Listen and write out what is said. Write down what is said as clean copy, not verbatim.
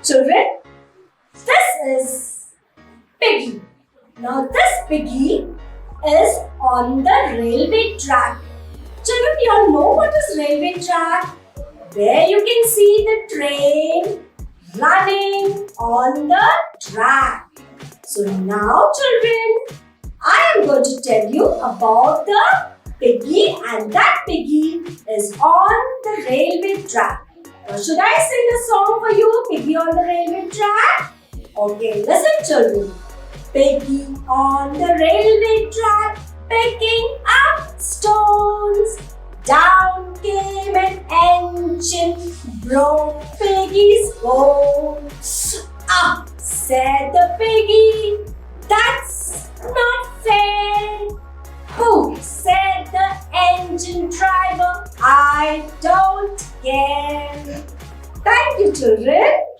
Children, this is Piggy. Now this Piggy is on the railway track. Children, you all know what is railway track? Where you can see the train running on the track. So now children, I am going to tell you about the Piggy, and that Piggy is on the railway track. Now should I sing a song for you, Piggy on the railway track? Okay, listen children. Piggy on the railway track, picking up stones. Down came an engine, broke Piggy's bones. Up said the Piggy, that's not fair. Who said the engine driver? I don't care. Thank you, children.